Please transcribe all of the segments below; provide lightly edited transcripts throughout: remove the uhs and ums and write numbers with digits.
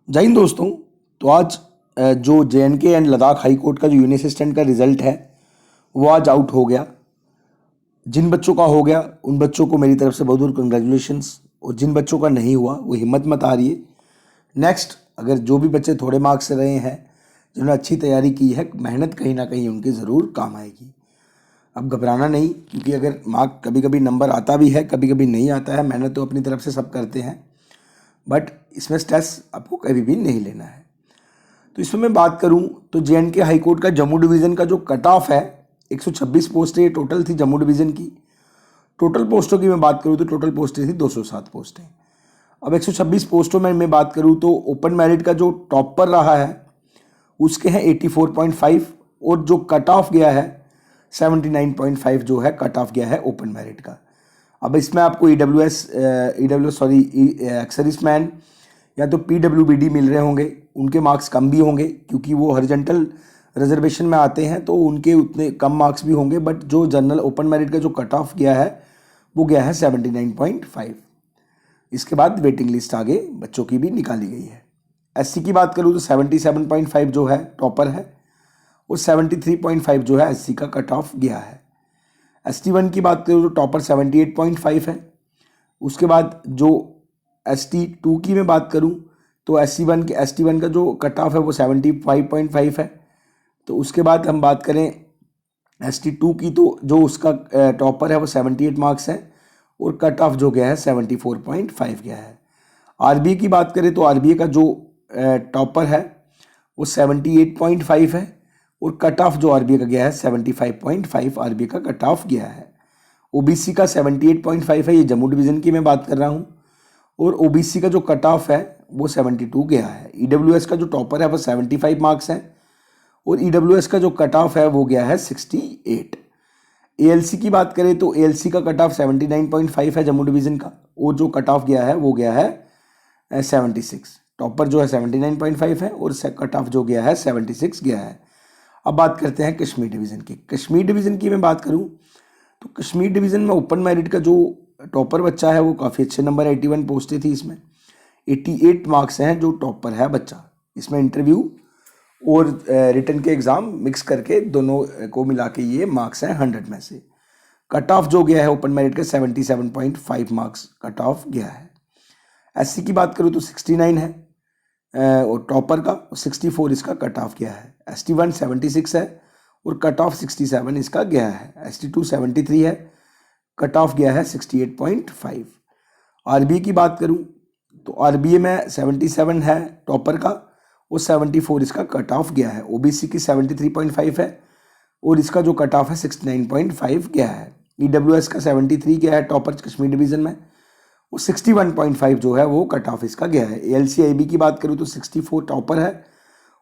जय हिंद दोस्तों। तो आज जो JNK and Ladakh high court का जो यूनियन असिस्टेंट का रिजल्ट है वो आज आउट हो गया। जिन बच्चों का हो गया उन बच्चों को मेरी तरफ से बहुत बहुत कंग्रेचुलेशंस, और जिन बच्चों का नहीं हुआ वो हिम्मत मत हारिए। नेक्स्ट, अगर जो भी बच्चे थोड़े मार्क्स से रहे हैं, जिन्होंने अच्छी तैयारी की है, मेहनत कहीं ना कहीं उनकी ज़रूर काम आएगी। अब घबराना नहीं, क्योंकि अगर मार्क कभी कभी नंबर आता भी है, कभी कभी नहीं आता है। मेहनत तो अपनी तरफ से सब करते हैं, बट इसमें स्ट्रेस आपको कभी भी नहीं लेना है। तो इसमें मैं बात करूं तो JNK हाई कोर्ट का जम्मू डिवीज़न का जो कट ऑफ है, 126 पोस्टें टोटल थी जम्मू डिवीज़न की। टोटल पोस्टों की मैं बात करूं तो टोटल पोस्टें थी 207 पोस्टें। अब 126 पोस्टों में मैं बात करूं तो ओपन मेरिट का जो टॉपर रहा है उसके हैं 84.5, और जो कट ऑफ गया है 79.5 जो है कट ऑफ गया है ओपन मेरिट का। अब इसमें आपको एक्सर्विसमैन या तो PWBD मिल रहे होंगे, उनके मार्क्स कम भी होंगे क्योंकि वो हॉरिजॉन्टल रिजर्वेशन में आते हैं, तो उनके उतने कम मार्क्स भी होंगे। बट जो जनरल ओपन मेरिट का जो कट ऑफ गया है वो गया है 79.5। इसके बाद वेटिंग लिस्ट आगे बच्चों की भी निकाली गई है। SC की बात करूँ तो 77.5 जो है टॉपर है, और 73.5 जो है SC का कट ऑफ गया है। ST1 की बात करूँ तो टॉपर 78.5 है। उसके बाद जो ST2 की मैं बात करूँ तो ST1 का जो कट ऑफ है वो 75.5 है। तो उसके बाद हम बात करें ST2 की, तो जो उसका टॉपर है वो 78 मार्क्स है, और कट ऑफ जो गया है 74.5 गया है। RBA की बात करें तो RBA का जो टॉपर है वो 78.5 है, और कट ऑफ जो RBA का गया है 75.5 RBA का कट ऑफ गया है। OBC का 78.5 है, ये जम्मू डिवीज़न की मैं बात कर रहा हूँ, और OBC का जो कट ऑफ है वो 72 गया है। EWS का जो टॉपर है वो 75 मार्क्स है, और EWS का जो कट ऑफ है वो गया है 68। ALC की बात करें तो ALC का कट ऑफ 79.5 है जम्मू डिवीज़न का, और जो कट ऑफ गया है वो गया है 76। टॉपर जो है 79.5 है, और कट ऑफ जो गया है 76 गया है। अब बात करते हैं कश्मीर डिवीज़न की। कश्मीर डिवीज़न की मैं बात करूं तो कश्मीर डिवीज़न में ओपन मेरिट का जो टॉपर बच्चा है वो काफ़ी अच्छे नंबर, 81 पोस्टें थी इसमें, 88 मार्क्स हैं जो टॉपर है बच्चा। इसमें इंटरव्यू और रिटन के एग्ज़ाम मिक्स करके दोनों को मिला के ये मार्क्स हैं 100 में से। कट ऑफ जो गया है ओपन मेरिट का 77.5 मार्क्स कट ऑफ गया है। SC की बात करूँ तो 69 है और टॉपर का, 64 इसका कट ऑफ गया है। ST1 76 है, और कट ऑफ 67 इसका गया है। ST2 73 है, कट ऑफ गया है 68.5। RBA की बात करूं तो RBA में 77 है टॉपर का, और 74 इसका कट ऑफ गया है। OBC की 73.5 है, और इसका जो कट ऑफ है 69.5 गया है। EWS का 73 गया है टॉपर कश्मीर डिवीज़न में, वो 61.5 जो है वो कट ऑफ इसका गया है। ALC-IB की बात करूँ तो 64 टॉपर है,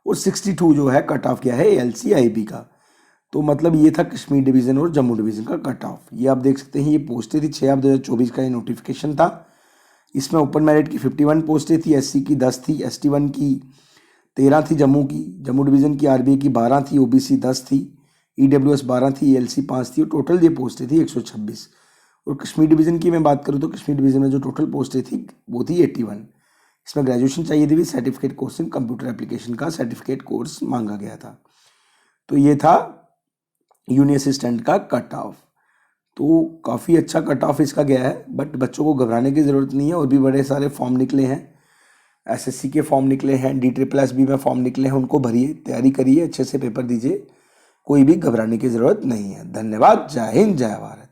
और 62 जो है कट ऑफ गया है ALC-IB का। तो मतलब ये था कश्मीर डिवीज़न और जम्मू डिवीज़न का कट ऑफ। ये आप देख सकते हैं, ये पोस्टें थी 6 2024 का ये नोटिफिकेशन था। इसमें ओपन मेरिट की 51 पोस्टें थी, SC की 10 थी, ST1 की 13 थी जम्मू डिवीज़न की, RBA की 12 थी, OBC 10 थी, EWS 12 थी, ALC 5 थी, और टोटल ये पोस्टें थी 126। और कश्मीर डिवीज़न की मैं बात करूँ तो कश्मीर डिवीज़न में जो टोटल पोस्टें थी वो थी 81। इसमें ग्रेजुएशन चाहिए थी, certificate course in computer application का सर्टिफिकेट कोर्स मांगा गया था। तो ये था यूनियन असिस्टेंट का कट ऑफ। तो काफ़ी अच्छा कट ऑफ इसका गया है, बट बच्चों को घबराने की ज़रूरत नहीं है। और भी बड़े सारे फॉर्म निकले हैं, SSC के फॉर्म निकले हैं, DSSS में फॉर्म निकले हैं, उनको भरिए, तैयारी करिए, अच्छे से पेपर दीजिए, कोई भी घबराने की ज़रूरत नहीं है। धन्यवाद। जय हिंद, जय भारत।